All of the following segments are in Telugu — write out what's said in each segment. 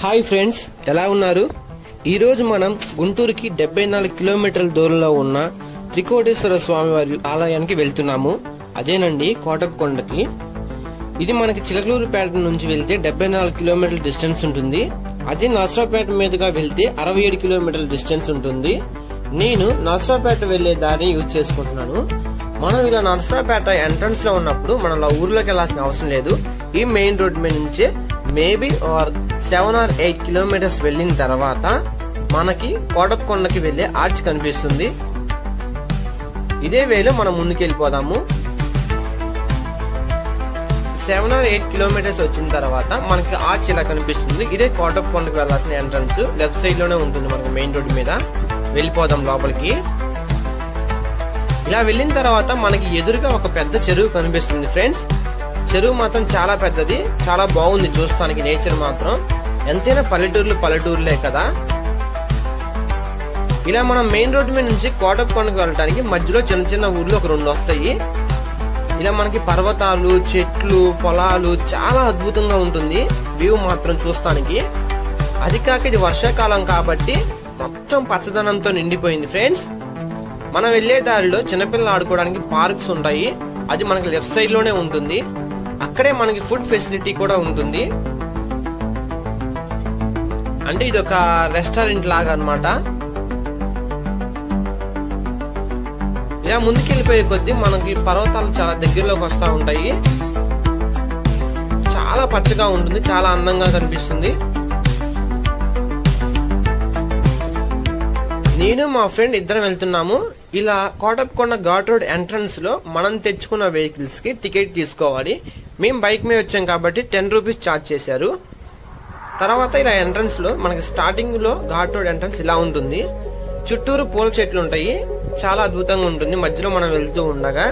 హాయ్ ఫ్రెండ్స్, ఎలా ఉన్నారు? ఈరోజు మనం గుంటూరుకి 74 కిలోమీటర్ల దూరంలో ఉన్న త్రికోటేశ్వర స్వామి వారి ఆలయానికి వెళ్తున్నాము. అదేనండి కోటప్పకొండకి. ఇది మనకి చిలకలూరుపేట నుంచి వెళ్తే 74 కిలోమీటర్ల డిస్టెన్స్ ఉంటుంది. అదే నర్సరావుపేట మీదుగా వెళ్తే 67 కిలోమీటర్ల డిస్టెన్స్ ఉంటుంది. నేను నర్సరావుపేట వెళ్లే దారిని యూజ్ చేసుకుంటున్నాను. మనం ఇలా నర్సరావుపేట ఎంట్రన్స్ లో ఉన్నప్పుడు మనం ఊర్లోకి వెళ్లాల్సిన అవసరం లేదు. ఈ మెయిన్ రోడ్ మీద నుంచే మేబీ 7 or 8 కిలోమీటర్స్ వెళ్లిన తర్వాత మనకి కోటప్పకొండకి వెళ్లే ఆర్చ్ కనిపిస్తుంది. ఇదే వేలో మనం ముందుకు వెళ్ళిపోదాము. 7 or 8 కిలోమీటర్స్ వచ్చిన తర్వాత మనకి ఆర్చ్ ఇలా కనిపిస్తుంది. ఇదే కోటప్పకొండకి వెళ్లాల్సిన ఎంట్రన్స్. లెఫ్ట్ సైడ్ లోనే ఉంటుంది మనకి మెయిన్ రోడ్ మీద. వెళ్ళిపోదాం లోపలికి. ఇలా వెళ్ళిన తర్వాత మనకి ఎదురుగా ఒక పెద్ద చెరువు కనిపిస్తుంది ఫ్రెండ్స్. చెరువు మాత్రం చాలా పెద్దది, చాలా బాగుంది చూస్తానికి. నేచర్ మాత్రం ఎంతైనా పల్లెటూర్లే కదా. ఇలా మనం మెయిన్ రోడ్ మీద నుంచి కోటప్పకొండకు వెళ్ళడానికి మధ్యలో చిన్న చిన్న ఊర్లు ఒక 2 వస్తాయి. ఇలా మనకి పర్వతాలు, చెట్లు, పొలాలు చాలా అద్భుతంగా ఉంటుంది వ్యూ మాత్రం చూస్తానికి. అది కాక ఇది వర్షాకాలం కాబట్టి మొత్తం పచ్చదనంతో నిండిపోయింది ఫ్రెండ్స్. మనం వెళ్లే దారిలో చిన్నపిల్లలు ఆడుకోవడానికి పార్క్స్ ఉంటాయి. అది మనకి లెఫ్ట్ సైడ్ లోనే ఉంటుంది. అక్కడే మనకి ఫుడ్ ఫెసిలిటీ కూడా ఉంటుంది. అంటే ఇది ఒక రెస్టారెంట్ లాగా అన్నమాట. ఇలా ముందుకెళ్ళిపోయే కొద్దీ మనకి పర్వతాలు చాలా దగ్గరలోకి వస్తూ ఉంటాయి. చాలా పచ్చగా ఉంటుంది, చాలా అందంగా కనిపిస్తుంది. నేను మా ఫ్రెండ్ ఇద్దరం వెళ్తున్నాము. ఇలా కోటప్పకొండ ఘాట్ రోడ్ ఎంట్రన్స్ లో మనం తెచ్చుకున్న వెహికల్స్ కి టికెట్ తీసుకోవాలి. మేము బైక్ మీద వచ్చాం కాబట్టి 10 రూపీస్ ఛార్జ్ చేశారు. తర్వాత ఇలా ఎంట్రన్స్ లో మనకి స్టార్టింగ్ లో ఘాట్ రోడ్ ఎంట్రన్స్ ఇలా ఉంటుంది. చుట్టూరు పూల చెట్లు ఉంటాయి, చాలా అద్భుతంగా ఉంటుంది. మధ్యలో మనం వెళ్తూ ఉండగా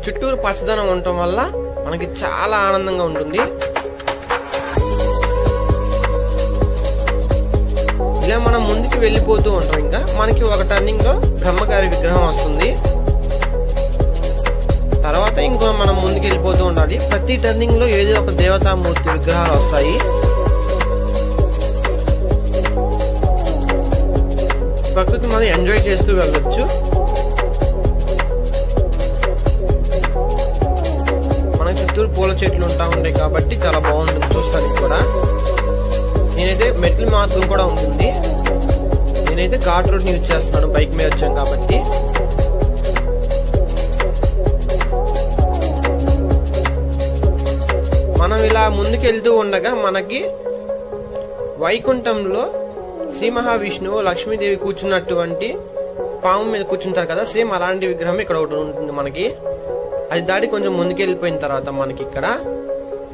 చుట్టూరు పచ్చదనం ఉండటం వల్ల మనకి చాలా ఆనందంగా ఉంటుంది. ఇలా మనం ముందుకు వెళ్ళిపోతూ ఉంటాం. ఇంకా మనకి ఒక టర్నింగ్ లో బ్రహ్మగారి విగ్రహం వస్తుంది. తర్వాత ఇంకో మనం ముందుకు వెళ్ళిపోతూ ఉండాలి. ప్రతి టర్నింగ్ లో ఏదో ఒక దేవతామూర్తి విగ్రహాలు వస్తాయి. ప్రకృతి మనం ఎంజాయ్ చేస్తూ వెళ్ళొచ్చు. మన చుట్టూరు పూల చెట్లు ఉంటాయి కాబట్టి చాలా బాగుంటుంది చూస్తానికి కూడా. నేనైతే మెట్ల మార్గం కూడా ఉంటుంది. నేనైతే ఘాట్ రోడ్ యూజ్ చేస్తున్నాను, బైక్ మీద వచ్చాను కాబట్టి. మనం ఇలా ముందుకు వెళ్తూ ఉండగా మనకి వైకుంఠంలో శ్రీ మహావిష్ణువు లక్ష్మీదేవి కూర్చున్నటువంటి పాము మీద కూర్చుంటారు కదా, సేమ్ అలాంటి విగ్రహం ఇక్కడ ఒకటి ఉంటుంది మనకి. అది దాటి కొంచెం ముందుకు వెళ్ళిపోయిన తర్వాత మనకి ఇక్కడ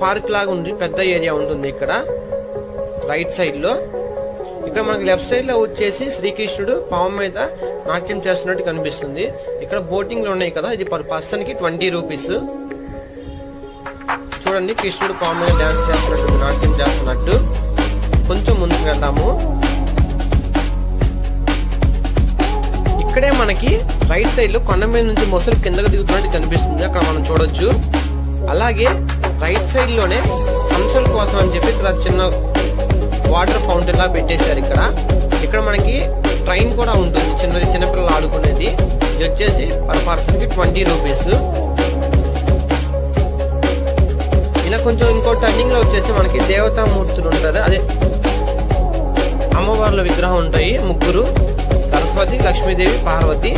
పార్క్ లాగా ఉంది, పెద్ద ఏరియా ఉంటుంది ఇక్కడ రైట్ సైడ్ లో. ఇక్కడ మనకి లెఫ్ట్ సైడ్ లో వచ్చేసి శ్రీకృష్ణుడు పాము మీద నాట్యం చేస్తున్నట్టు కనిపిస్తుంది. ఇక్కడ బోటింగ్ లో ఉన్నాయి కదా, ఇది పర్ పర్సన్ కి 20 రూపీస్. చూడండి, కృష్ణుడు పాము మీద డాన్స్ చేస్తున్నట్టు, నాట్యం చేస్తున్నట్టు. కొంచెం ముందుకు వెళ్దాము. ఇక్కడే మనకి రైట్ సైడ్ లో కొండ మీద నుంచి మొసలు కిందకు దిగుతున్నట్టు కనిపిస్తుంది, అక్కడ మనం చూడొచ్చు. అలాగే రైట్ సైడ్ లోనే హంసల కోసం అని చెప్పి ఇక్కడ చిన్న వాటర్ ఫౌంటైన్ లా పెట్టేశారు. ఇక్కడ మనకి ట్రైన్ కూడా ఉంటుంది, చిన్నపిల్లలు ఆడుకునేది. ఇది వచ్చేసి పర్ పర్సన్ కి 20 రూపీస్. ఇలా కొంచెం ఇంకో టర్నింగ్ లో వచ్చేసి మనకి దేవతామూర్తులు ఉంటారు, అదే అమ్మవార్ల విగ్రహం ఉంటాయి. ముగ్గురు, సరస్వతి, లక్ష్మీదేవి, పార్వతి,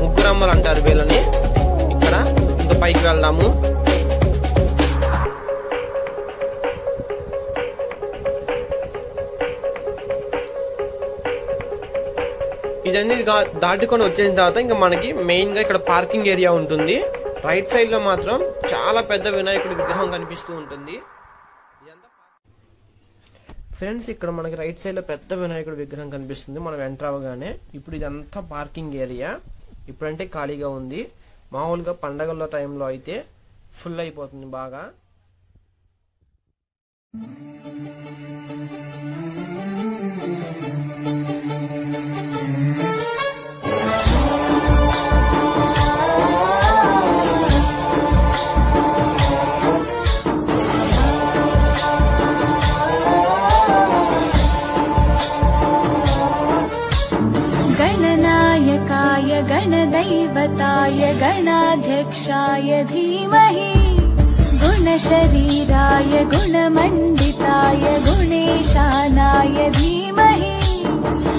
ముగ్గురు అమ్మలు అంటారు వీళ్ళని. ఇక్కడ ఇంకా పైకి వెళ్దాము. ఇదన్నీ దాటుకొని వచ్చేసిన తర్వాత ఇంకా మనకి మెయిన్ గా ఇక్కడ పార్కింగ్ ఏరియా ఉంటుంది. రైట్ సైడ్ లో మాత్రం చాలా పెద్ద వినాయకుడి విగ్రహం కనిపిస్తూ ఉంటుంది. ఫ్రెండ్స్, ఇక్కడ మనకి రైట్ సైడ్ లో పెద్ద వినాయకుడి విగ్రహం కనిపిస్తుంది మనం ఎంటర్ అవగానే. ఇప్పుడు ఇదంతా పార్కింగ్ ఏరియా. ఇప్పుడంటే ఖాళీగా ఉంది. మామూలుగా పండగల టైంలో అయితే ఫుల్ అయిపోతుంది బాగా. गणदैवताय गणाध्यक्षाय धीमहि गुणशरीराय गुणमण्डिताय गुणेशानाय धीमहि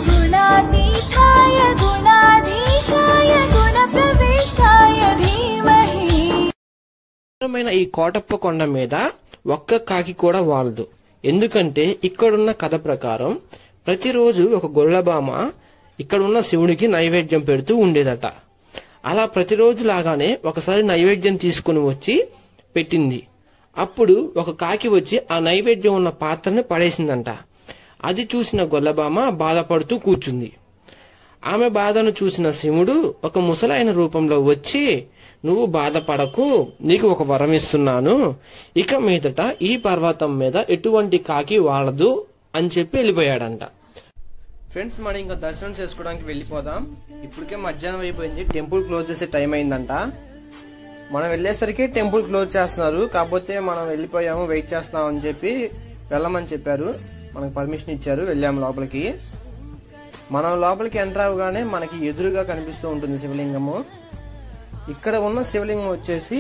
गुणातीताय गुणाधीशाय गुणप्रविष्टाय धीमहि। ఈ కోటప్ప కొండ మీద ఒక్క కాకి కూడా వాలదు. ఎందుకంటే ఇక్కడున్న కథ ప్రకారం ప్రతిరోజు ఒక గొల్లబామ ఇక్కడున్న శివుడికి నైవేద్యం పెడుతూ ఉండేదట. అలా ప్రతిరోజు లాగానే ఒకసారి నైవేద్యం తీసుకుని వచ్చి పెట్టింది. అప్పుడు ఒక కాకి వచ్చి ఆ నైవేద్యం ఉన్న పాత్రని పడేసిందంట. అది చూసిన గొల్లబామ బాధపడుతూ కూర్చుంది. ఆమె బాధను చూసిన శివుడు ఒక ముసలాయన రూపంలో వచ్చి, నువ్వు బాధపడకు, నీకు ఒక వరం ఇస్తున్నాను, ఇక మీదట ఈ పర్వతం మీద ఎటువంటి కాకి వాలదు అని చెప్పి వెళ్ళిపోయాడంట. ఫ్రెండ్స్, మనం ఇంకా దర్శనం చేసుకోవడానికి వెళ్ళిపోదాం. ఇప్పటికే మధ్యాహ్నం అయిపోయింది, టెంపుల్ క్లోజ్ చేసే టైం అయిందంట. మనం వెళ్ళేసరికి టెంపుల్ క్లోజ్ చేస్తున్నారు. కాకపోతే మనం వెళ్ళిపోయాము, వెయిట్ చేస్తున్నాం అని చెప్పి వెళ్ళమని చెప్పారు. మనకు పర్మిషన్ ఇచ్చారు, వెళ్ళాము లోపలికి. మనం లోపలికి ఎంటర్ అవగానే మనకి ఎదురుగా కనిపిస్తూ ఉంటుంది శివలింగము. ఇక్కడ ఉన్న శివలింగం వచ్చేసి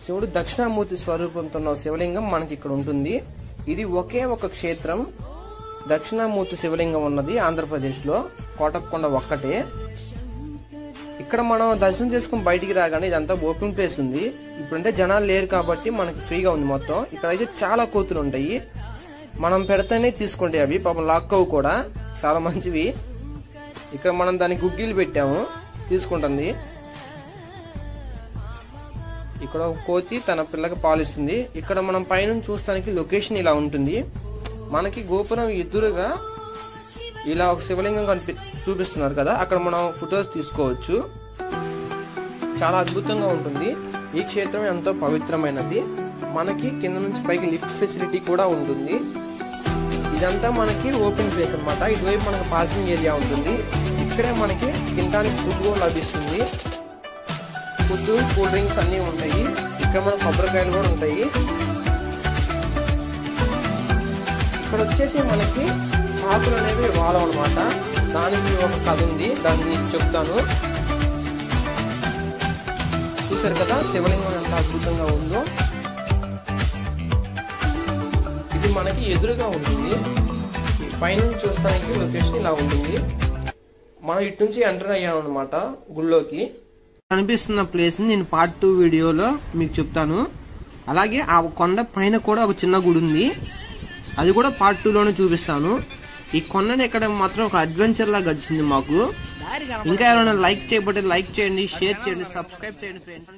శివుడు దక్షిణామూర్తి స్వరూపంతో ఉన్న శివలింగం మనకి ఇక్కడ ఉంటుంది. ఇది ఒకే ఒక క్షేత్రం, దక్షిణామూర్తి శివలింగం ఉన్నది ఆంధ్రప్రదేశ్ లో, కోటప్పకొండ ఒక్కటే. ఇక్కడ మనం దర్శనం చేసుకుని బయటికి రాగానే ఇదంతా ఓపెన్ ప్లేస్ ఉంది. ఇప్పుడంటే జనాలు లేరు కాబట్టి మనకి ఫ్రీగా ఉంది మొత్తం. ఇక్కడ అయితే చాలా కోతులు ఉంటాయి, మనం పెడితేనే తీసుకుంటాయి అవి, పాపం లాక్కవు కూడా, చాలా మంచివి. ఇక్కడ మనం దానికి గుగ్గిలు పెట్టాము, తీసుకుంటుంది. ఇక్కడ ఒక కోతి తన పిల్లకి పాలిస్తుంది. ఇక్కడ మనం పైనుంచి చూస్తానికి లొకేషన్ ఇలా ఉంటుంది. మనకి గోపురం ఎదురుగా ఇలా ఒక శివలింగం చూపిస్తున్నారు కదా, అక్కడ మనం ఫొటోస్ తీసుకోవచ్చు. చాలా అద్భుతంగా ఉంటుంది. ఈ క్షేత్రం ఎంతో పవిత్రమైనది. మనకి కింద నుంచి పైకి లిఫ్ట్ ఫెసిలిటీ కూడా ఉంటుంది. ఇదంతా మనకి ఓపెన్ ప్లేస్ అన్నమాట. ఇటువైపు మనకి పార్కింగ్ ఏరియా ఉంటుంది. ఇక్కడే మనకి తినడానికి ఫుడ్ కూడా లభిస్తుంది. ఫుడ్, కూల్ డ్రింక్స్ అన్ని ఉంటాయి. ఇక్కడ మన కొబ్బరికాయలు కూడా ఉంటాయి. ఇక్కడ వచ్చేసి మనకి ఆకులు అనేవి వాలం అనమాట. దానికి ఒక కథ ఉంది, దాన్ని నేను చెప్తాను. చూసారు కదా శివలింగం ఎంత అద్భుతంగా ఉందో. ఇది మనకి ఎదురుగా ఉంటుంది. పైనుంచి చూస్తానికి లొకేషన్ ఇలా ఉంటుంది. మనం ఇటు నుంచి ఎంటర్ అయ్యాం అనమాట గుళ్ళోకి. కనిపిస్తున్న ప్లేస్ నేను పార్ట్ 2 వీడియోలో మీకు చెప్తాను. అలాగే ఆ కొండ పైన కూడా ఒక చిన్న గుడి ఉంది, అది కూడా పార్ట్ 2లోనే చూపిస్తాను. ఈ కొండని ఎక్కడ మాత్రం ఒక అడ్వెంచర్ లా గడిచింది మాకు. ఇంకా ఎవరైనా లైక్ చేయబోతే లైక్ చేయండి, షేర్ చేయండి, సబ్స్క్రైబ్ చేయండి ఫ్రెండ్స్.